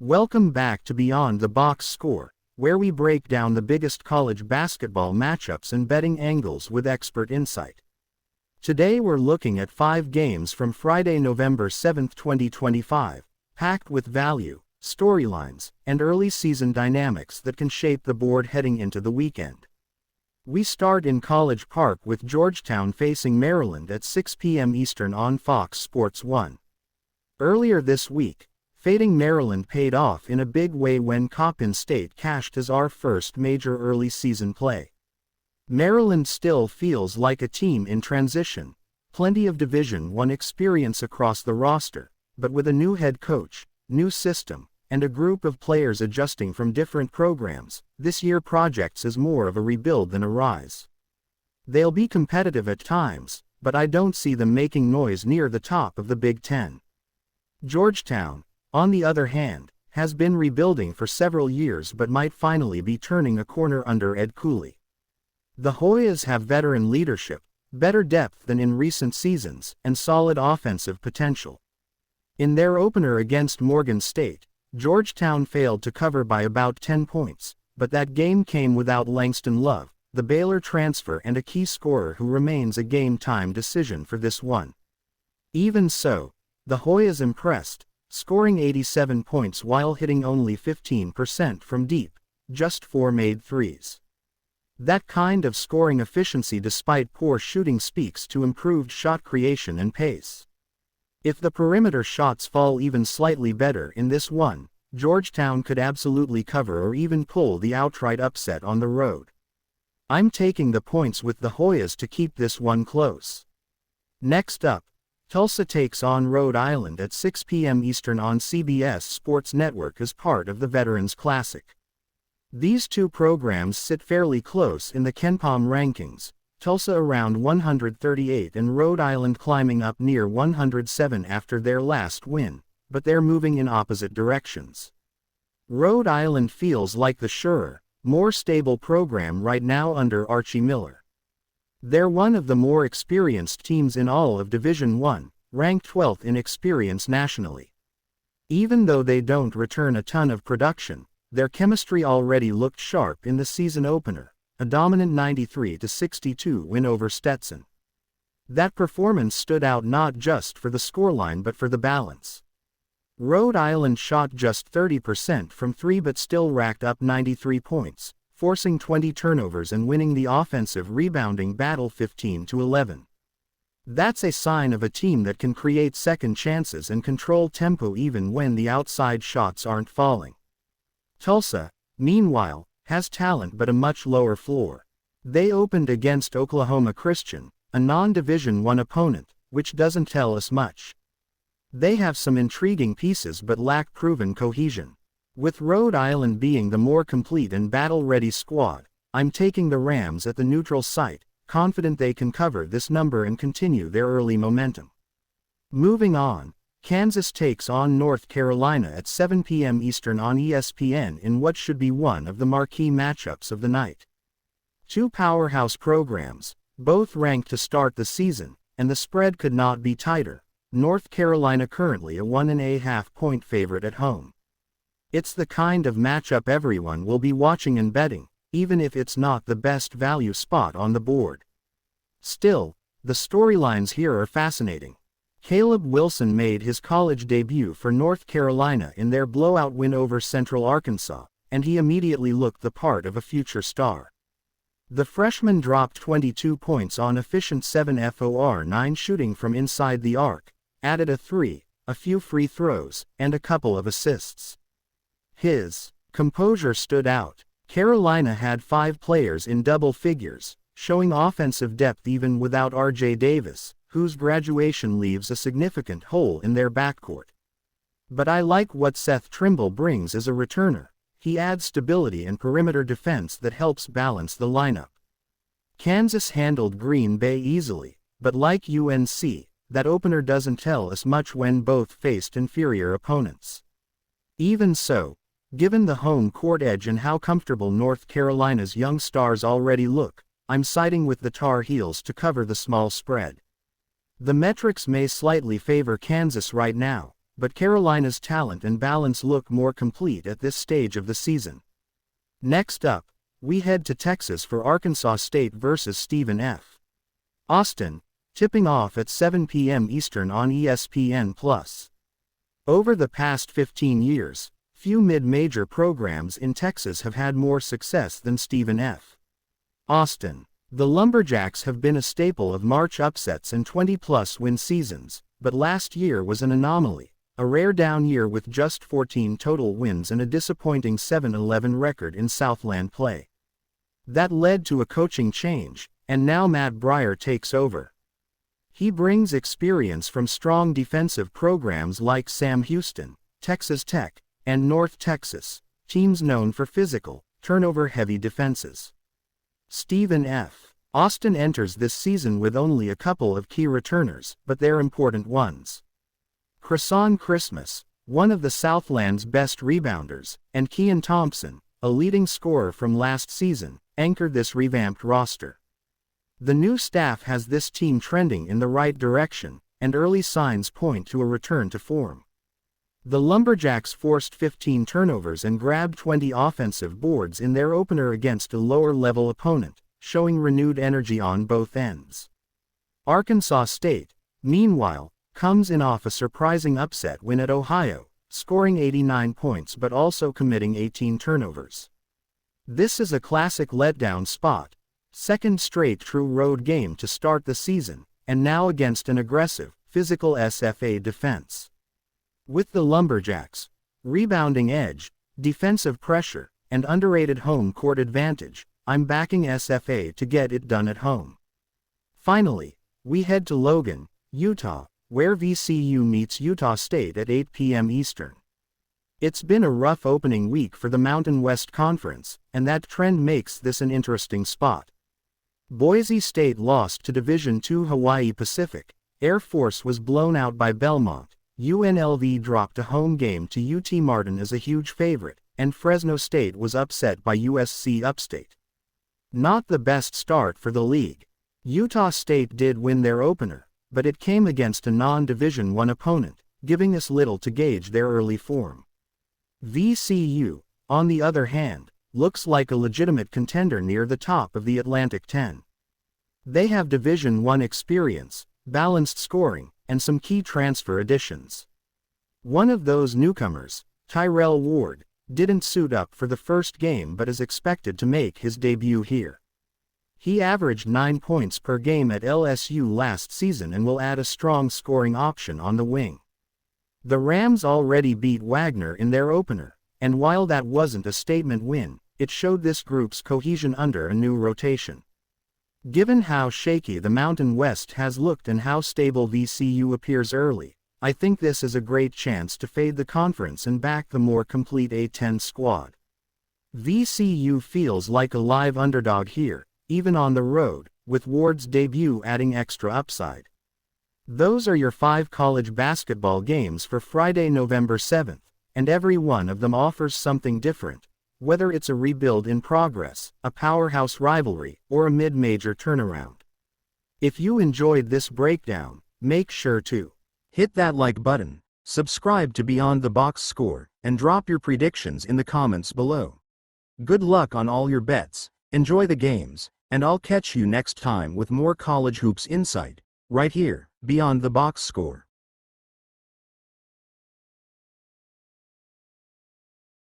Welcome back to Beyond the Box Score, where we break down the biggest college basketball matchups and betting angles with expert insight. Today we're looking at 5 games from Friday, November 7, 2025, packed with value, storylines, and early season dynamics that can shape the board heading into the weekend. We start in College Park with Georgetown facing Maryland at 6 p.m. Eastern on Fox Sports 1. Earlier this week, fading Maryland paid off in a big way when Coppin State cashed as our first major early season play. Maryland still feels like a team in transition, plenty of Division I experience across the roster, but with a new head coach, new system, and a group of players adjusting from different programs, this year projects as more of a rebuild than a rise. They'll be competitive at times, but I don't see them making noise near the top of the Big Ten. Georgetown, on the other hand, has been rebuilding for several years but might finally be turning a corner under Ed Cooley. The Hoyas have veteran leadership, better depth than in recent seasons, and solid offensive potential. In their opener against Morgan State, Georgetown failed to cover by about 10 points, but that game came without Langston Love, the Baylor transfer and a key scorer who remains a game-time decision for this one. Even so, the Hoyas impressed, scoring 87 points while hitting only 15% from deep, just 4 made threes. That kind of scoring efficiency despite poor shooting speaks to improved shot creation and pace. If the perimeter shots fall even slightly better in this one, Georgetown could absolutely cover or even pull the outright upset on the road. I'm taking the points with the Hoyas to keep this one close. Next up, Tulsa takes on Rhode Island at 6 p.m. Eastern on CBS Sports Network as part of the Veterans Classic. These two programs sit fairly close in the KenPom rankings, Tulsa around 138 and Rhode Island climbing up near 107 after their last win, but they're moving in opposite directions. Rhode Island feels like the surer, more stable program right now under Archie Miller. They're one of the more experienced teams in all of Division I, ranked 12th in experience nationally. Even though they don't return a ton of production, their chemistry already looked sharp in the season opener, a dominant 93-62 win over Stetson. That performance stood out not just for the scoreline but for the balance. Rhode Island shot just 30% from 3 but still racked up 93 points, forcing 20 turnovers and winning the offensive rebounding battle 15-11. That's a sign of a team that can create second chances and control tempo even when the outside shots aren't falling. Tulsa, meanwhile, has talent but a much lower floor. They opened against Oklahoma Christian, a non-Division I opponent, which doesn't tell us much. They have some intriguing pieces but lack proven cohesion. With Rhode Island being the more complete and battle-ready squad, I'm taking the Rams at the neutral site, confident they can cover this number and continue their early momentum. Moving on, Kansas takes on North Carolina at 7 p.m. Eastern on ESPN in what should be one of the marquee matchups of the night. Two powerhouse programs, both ranked to start the season, and the spread could not be tighter. North Carolina currently a 1.5 point favorite at home. It's the kind of matchup everyone will be watching and betting, even if it's not the best value spot on the board. Still, the storylines here are fascinating. Caleb Wilson made his college debut for North Carolina in their blowout win over Central Arkansas, and he immediately looked the part of a future star. The freshman dropped 22 points on efficient 7 for 9 shooting from inside the arc, added a 3, a few free throws, and a couple of assists. His composure stood out. Carolina had 5 players in double figures, showing offensive depth even without R.J. Davis, whose graduation leaves a significant hole in their backcourt. But I like what Seth Trimble brings as a returner. He adds stability and perimeter defense that helps balance the lineup. Kansas handled Green Bay easily, but like UNC, that opener doesn't tell us much when both faced inferior opponents. Even so, given the home court edge and how comfortable North Carolina's young stars already look, I'm siding with the Tar Heels to cover the small spread. The metrics may slightly favor Kansas right now, but Carolina's talent and balance look more complete at this stage of the season. Next up, we head to Texas for Arkansas State versus Stephen F. Austin, tipping off at 7 p.m. Eastern on ESPN+. Over the past 15 years, few mid-major programs in Texas have had more success than Stephen F. Austin. The Lumberjacks have been a staple of March upsets and 20-plus win seasons, but last year was an anomaly, a rare down year with just 14 total wins and a disappointing 7-11 record in Southland play. That led to a coaching change, and now Matt Breyer takes over. He brings experience from strong defensive programs like Sam Houston, Texas Tech, and North Texas, teams known for physical, turnover-heavy defenses. Stephen F. Austin enters this season with only a couple of key returners, but they're important ones. Cresson Christmas, one of the Southland's best rebounders, and Kean Thompson, a leading scorer from last season, anchored this revamped roster. The new staff has this team trending in the right direction, and early signs point to a return to form. The Lumberjacks forced 15 turnovers and grabbed 20 offensive boards in their opener against a lower-level opponent, showing renewed energy on both ends. Arkansas State, meanwhile, comes in off a surprising upset win at Ohio, scoring 89 points but also committing 18 turnovers. This is a classic letdown spot, second straight true road game to start the season, and now against an aggressive, physical SFA defense. With the Lumberjacks' rebounding edge, defensive pressure, and underrated home court advantage, I'm backing SFA to get it done at home. Finally, we head to Logan, Utah, where VCU meets Utah State at 8 p.m. Eastern. It's been a rough opening week for the Mountain West Conference, and that trend makes this an interesting spot. Boise State lost to Division II Hawaii Pacific, Air Force was blown out by Belmont, UNLV dropped a home game to UT Martin as a huge favorite, and Fresno State was upset by USC Upstate. Not the best start for the league. Utah State did win their opener, but it came against a non-Division I opponent, giving us little to gauge their early form. VCU, on the other hand, looks like a legitimate contender near the top of the Atlantic 10. They have Division I experience, balanced scoring, and some key transfer additions. One of those newcomers, Tyrell Ward, didn't suit up for the first game but is expected to make his debut here. He averaged 9 points per game at LSU last season and will add a strong scoring option on the wing. The Rams already beat Wagner in their opener, and while that wasn't a statement win, it showed this group's cohesion under a new rotation. Given how shaky the Mountain West has looked and how stable VCU appears early, I think this is a great chance to fade the conference and back the more complete A10 squad. VCU feels like a live underdog here, even on the road, with Ward's debut adding extra upside. Those are your 5 college basketball games for Friday, November 7th, and every one of them offers something different, whether it's a rebuild in progress, a powerhouse rivalry, or a mid-major turnaround. If you enjoyed this breakdown, make sure to hit that like button, subscribe to Beyond the Box Score, and drop your predictions in the comments below. Good luck on all your bets, enjoy the games, and I'll catch you next time with more college hoops insight, right here, Beyond the Box Score.